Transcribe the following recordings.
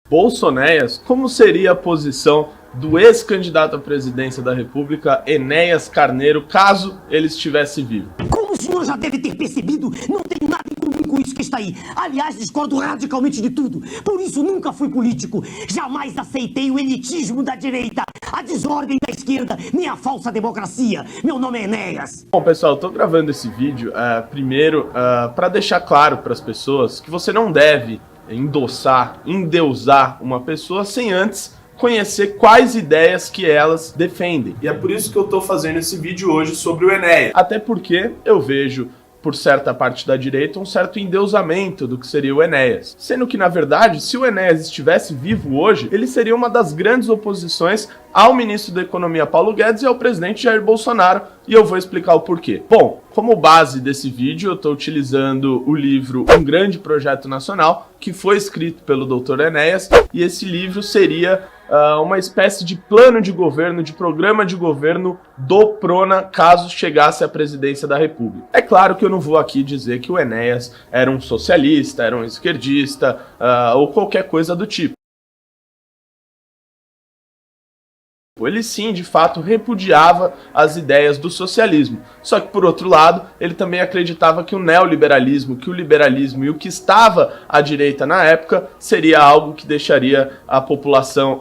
Bolsonéias, como seria a posição do ex-candidato à presidência da República, Enéas Carneiro, caso ele estivesse vivo? Como o senhor já deve ter percebido, não tenho nada em comum com isso que está aí. Aliás, discordo radicalmente de tudo. Por isso, nunca fui político. Jamais aceitei o elitismo da direita, a desordem da esquerda, nem a falsa democracia. Meu nome é Enéas. Bom, pessoal, eu tô gravando esse vídeo, primeiro, para deixar claro para as pessoas que você não deve endossar, endeusar uma pessoa sem antes conhecer quais ideias que elas defendem. E é por isso que eu tô fazendo esse vídeo hoje sobre o Enéas. Até porque eu vejo, por certa parte da direita, um certo endeusamento do que seria o Enéas. Sendo que, na verdade, se o Enéas estivesse vivo hoje, ele seria uma das grandes oposições ao ministro da Economia Paulo Guedes e ao presidente Jair Bolsonaro, e eu vou explicar o porquê. Bom, como base desse vídeo, eu estou utilizando o livro Um Grande Projeto Nacional, que foi escrito pelo Dr. Enéas, e esse livro seria uma espécie de plano de governo, de programa de governo do Prona, caso chegasse à presidência da República. É claro que eu não vou aqui dizer que o Enéas era um socialista, era um esquerdista, ou qualquer coisa do tipo. Ele sim, de fato, repudiava as ideias do socialismo. Só que, por outro lado, ele também acreditava que o neoliberalismo, que o liberalismo e o que estava à direita na época seria algo que deixaria a população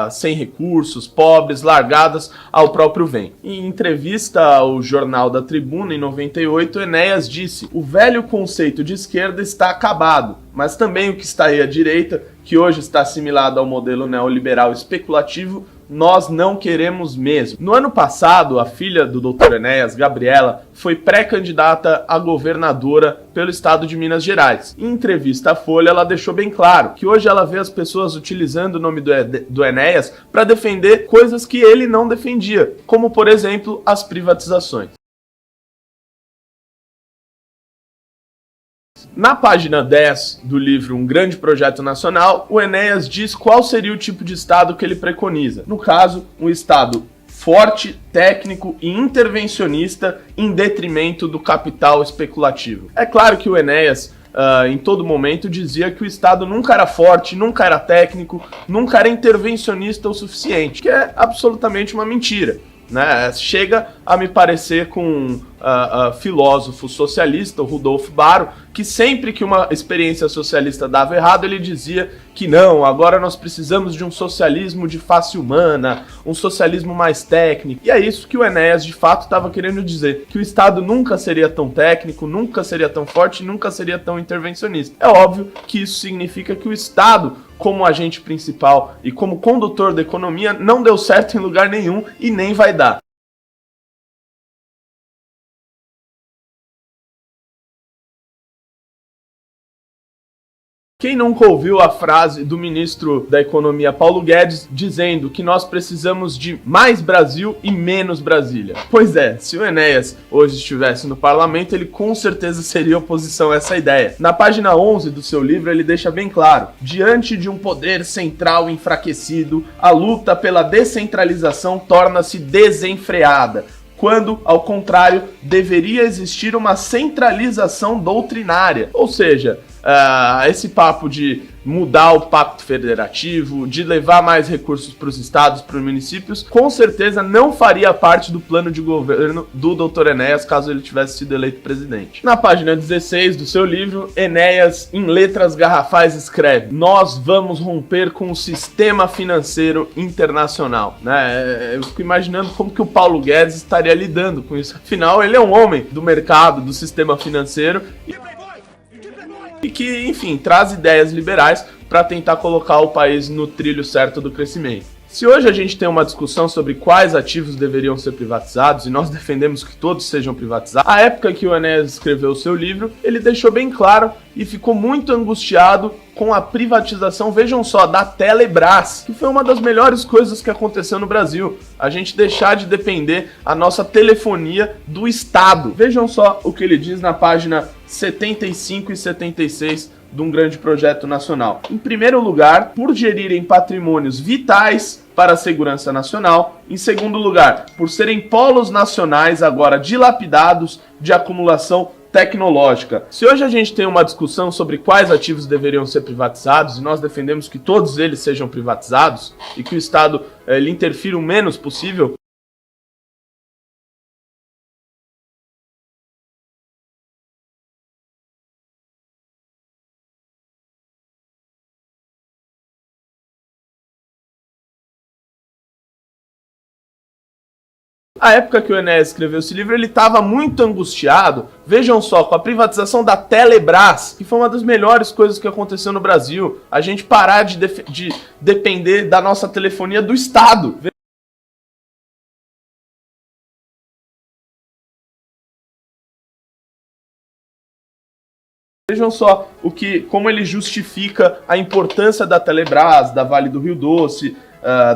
sem recursos, pobres, largadas ao próprio vento. Em entrevista ao jornal da Tribuna, em 98, Enéas disse: "O velho conceito de esquerda está acabado, mas também o que está aí à direita, que hoje está assimilado ao modelo neoliberal especulativo, nós não queremos mesmo." No ano passado, a filha do Dr. Enéas, Gabriela, foi pré-candidata a governadora pelo estado de Minas Gerais. Em entrevista à Folha, ela deixou bem claro que hoje ela vê as pessoas utilizando o nome do Enéas para defender coisas que ele não defendia, como, por exemplo, as privatizações. Na página 10 do livro Um Grande Projeto Nacional, o Enéas diz qual seria o tipo de Estado que ele preconiza. No caso, um Estado forte, técnico e intervencionista em detrimento do capital especulativo. É claro que o Enéas, em todo momento, dizia que o Estado nunca era forte, nunca era técnico, nunca era intervencionista o suficiente, que é absolutamente uma mentira, né? Chega a me parecer com um filósofo socialista, o Rudolf Baro, que sempre que uma experiência socialista dava errado, ele dizia que não, agora nós precisamos de um socialismo de face humana, um socialismo mais técnico. E é isso que o Enéas de fato estava querendo dizer, que o Estado nunca seria tão técnico, nunca seria tão forte, nunca seria tão intervencionista. É óbvio que isso significa que o Estado, como agente principal e como condutor da economia, não deu certo em lugar nenhum e nem vai dar. Quem nunca ouviu a frase do ministro da Economia Paulo Guedes dizendo que nós precisamos de mais Brasil e menos Brasília? Pois é, se o Enéas hoje estivesse no parlamento, ele com certeza seria oposição a essa ideia. Na página 11 do seu livro, ele deixa bem claro: diante de um poder central enfraquecido, a luta pela descentralização torna-se desenfreada, quando, ao contrário, deveria existir uma centralização doutrinária. Ou seja, esse papo de mudar o pacto federativo, de levar mais recursos para os estados, para os municípios, com certeza não faria parte do plano de governo do Dr. Enéas caso ele tivesse sido eleito presidente. Na página 16 do seu livro, Enéas, em letras garrafais, escreve: "Nós vamos romper com o sistema financeiro internacional." Né? Eu fico imaginando como que o Paulo Guedes estaria lidando com isso. Afinal, ele é um homem do mercado, do sistema financeiro, e que, enfim, traz ideias liberais para tentar colocar o país no trilho certo do crescimento. Se hoje a gente tem uma discussão sobre quais ativos deveriam ser privatizados, e nós defendemos que todos sejam privatizados, a época que o Enéas escreveu o seu livro, ele deixou bem claro e ficou muito angustiado com a privatização, vejam só, da Telebrás, que foi uma das melhores coisas que aconteceu no Brasil. A gente deixar de depender a nossa telefonia do Estado. Vejam só o que ele diz na página 75 e 76 de Um Grande Projeto Nacional. Em primeiro lugar, por gerirem patrimônios vitais para a segurança nacional. Em segundo lugar, por serem polos nacionais agora dilapidados de acumulação tecnológica. Se hoje a gente tem uma discussão sobre quais ativos deveriam ser privatizados, e nós defendemos que todos eles sejam privatizados e que o Estado ele interfira o menos possível, a época que o Enéas escreveu esse livro, ele estava muito angustiado, vejam só, com a privatização da Telebrás, que foi uma das melhores coisas que aconteceu no Brasil. A gente parar de depender da nossa telefonia do Estado. Vejam só como ele justifica a importância da Telebrás, da Vale do Rio Doce,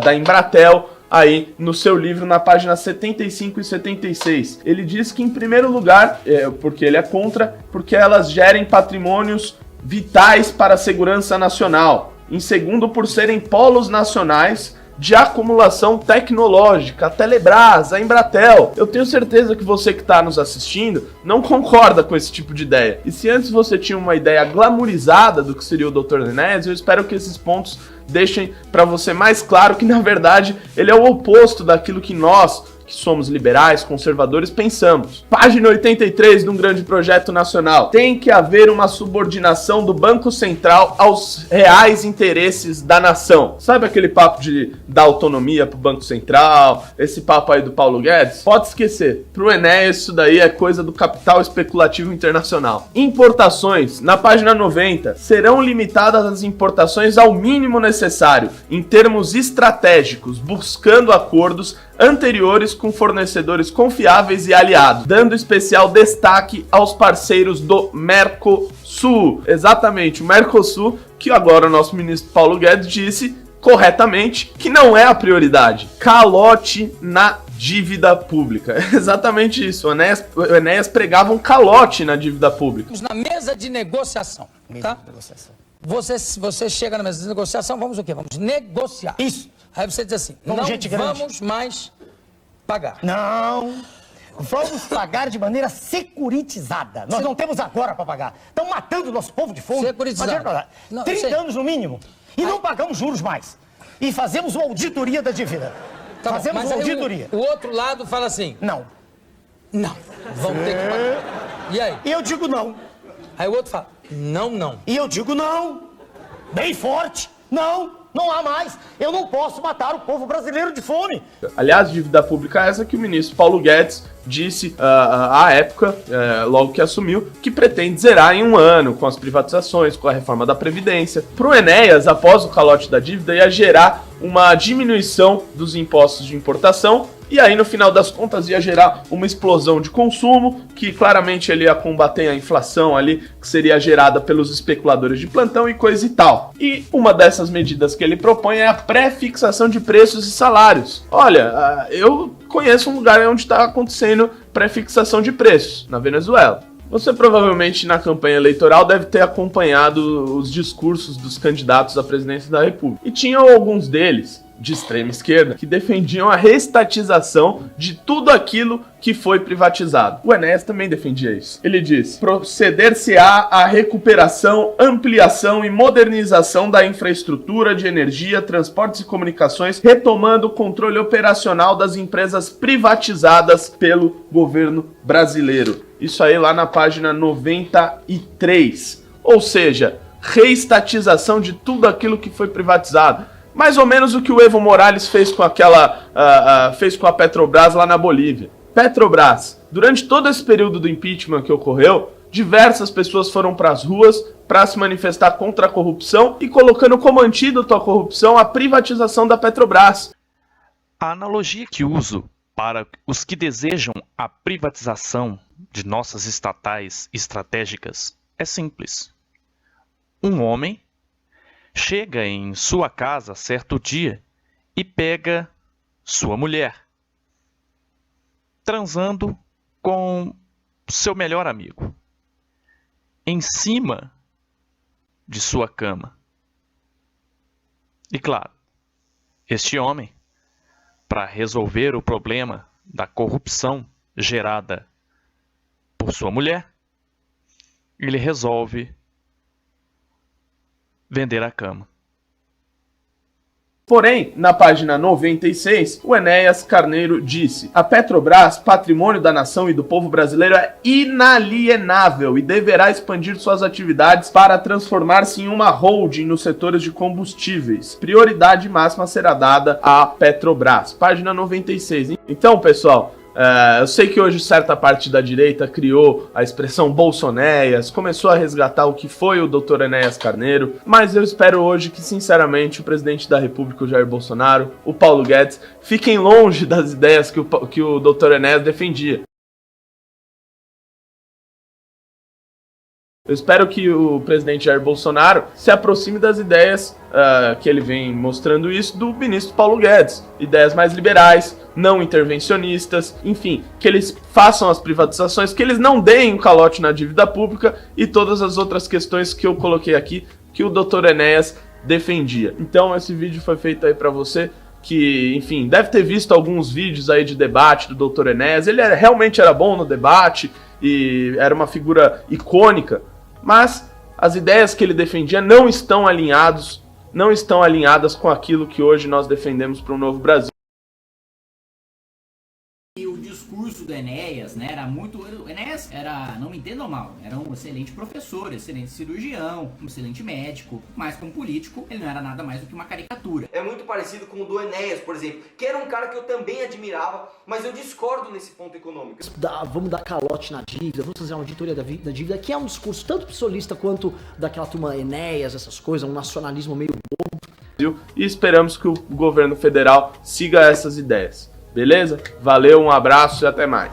da Embratel, aí no seu livro, na página 75 e 76. Ele diz que, em primeiro lugar, porque ele é contra, porque elas gerem patrimônios vitais para a segurança nacional. Em segundo, por serem polos nacionais de acumulação tecnológica, a Telebrás, a Embratel. Eu tenho certeza que você que está nos assistindo não concorda com esse tipo de ideia. E se antes você tinha uma ideia glamourizada do que seria o Dr. Enéas, eu espero que esses pontos deixem para você mais claro que, na verdade, ele é o oposto daquilo que nós, que somos liberais, conservadores, pensamos. Página 83 de um grande projeto nacional. Tem que haver uma subordinação do Banco Central aos reais interesses da nação. Sabe aquele papo de dar autonomia pro Banco Central? Esse papo aí do Paulo Guedes? Pode esquecer. Pro Enéas, isso daí é coisa do capital especulativo internacional. Importações. Na página 90, serão limitadas as importações ao mínimo necessário, em termos estratégicos, buscando acordos anteriores com fornecedores confiáveis e aliados, dando especial destaque aos parceiros do Mercosul. Exatamente, o Mercosul, que agora o nosso ministro Paulo Guedes disse corretamente que não é a prioridade. Calote na dívida pública. Exatamente isso. O Enéas pregava um calote na dívida pública. Na mesa de negociação, tá? Você chega na mesa de negociação, vamos o quê? Vamos negociar. Isso. Aí você diz assim, Como não gente grande. vamos mais pagar. Não. Vamos pagar de maneira securitizada. Nós não temos agora para pagar. Estão matando o nosso povo de fome. Securitizada. 30 anos no mínimo. E não pagamos juros mais. E fazemos uma auditoria da dívida. Tá bom, fazemos mas uma aí auditoria. O outro lado fala assim, Não. não, vamos ter que pagar. E aí? E eu digo não. Aí o outro fala, não. E eu digo não. Bem forte. Não há mais. Eu não posso matar o povo brasileiro de fome. Aliás, dívida pública é essa que o ministro Paulo Guedes disse à época, logo que assumiu, que pretende zerar em um ano com as privatizações, com a reforma da Previdência. Para o Enéas, após o calote da dívida, ia gerar uma diminuição dos impostos de importação e aí, no final das contas, ia gerar uma explosão de consumo, que claramente ele ia combater a inflação ali, que seria gerada pelos especuladores de plantão e coisa e tal. E uma dessas medidas que ele propõe é a pré-fixação de preços e salários. Olha, eu conheço um lugar onde está acontecendo pré-fixação de preços, na Venezuela. Você provavelmente na campanha eleitoral deve ter acompanhado os discursos dos candidatos à presidência da República. E tinham alguns deles, de extrema esquerda, que defendiam a reestatização de tudo aquilo que foi privatizado. O Enéas também defendia isso. Ele diz: proceder-se-á à recuperação, ampliação e modernização da infraestrutura de energia, transportes e comunicações, retomando o controle operacional das empresas privatizadas pelo governo brasileiro. Isso aí lá na página 93. Ou seja, reestatização de tudo aquilo que foi privatizado. Mais ou menos o que o Evo Morales fez com fez com a Petrobras lá na Bolívia. Petrobras, durante todo esse período do impeachment que ocorreu, diversas pessoas foram para as ruas para se manifestar contra a corrupção e colocando como antídoto à corrupção a privatização da Petrobras. A analogia que uso para os que desejam a privatização de nossas estatais estratégicas é simples. Um homem chega em sua casa certo dia e pega sua mulher, transando com seu melhor amigo, em cima de sua cama. E claro, este homem, para resolver o problema da corrupção gerada por sua mulher, ele resolve vender a cama. Porém, na página 96, o Enéas Carneiro disse: a Petrobras, patrimônio da nação e do povo brasileiro, é inalienável e deverá expandir suas atividades para transformar-se em uma holding nos setores de combustíveis. Prioridade máxima será dada à Petrobras. Página 96. Então, pessoal, eu sei que hoje certa parte da direita criou a expressão Bolsonéias, começou a resgatar o que foi o Dr. Enéas Carneiro, mas eu espero hoje que, sinceramente, o presidente da República, o Jair Bolsonaro, o Paulo Guedes, fiquem longe das ideias que o Dr. Enéas defendia. Eu espero que o presidente Jair Bolsonaro se aproxime das ideias que ele vem mostrando isso do ministro Paulo Guedes. Ideias mais liberais, não intervencionistas, enfim, que eles façam as privatizações, que eles não deem um calote na dívida pública e todas as outras questões que eu coloquei aqui que o Dr. Enéas defendia. Então esse vídeo foi feito aí para você que, enfim, deve ter visto alguns vídeos aí de debate do Dr. Enéas. Ele realmente era bom no debate e era uma figura icônica. Mas as ideias que ele defendia não estão alinhadas com aquilo que hoje nós defendemos para um novo Brasil. E o discurso do Enéas, né, era muito... O Enéas era, não me entendam mal, era um excelente professor, excelente cirurgião, um excelente médico, mas como político ele não era nada mais do que uma caricatura. É muito parecido com o do Enéas, por exemplo, que era um cara que eu também admirava, mas eu discordo nesse ponto econômico. Vamos dar calote na dívida, vamos fazer uma auditoria da dívida, que é um discurso tanto psolista quanto daquela turma Enéas, essas coisas, um nacionalismo meio bobo. E esperamos que o governo federal siga essas ideias. Beleza? Valeu, um abraço e até mais.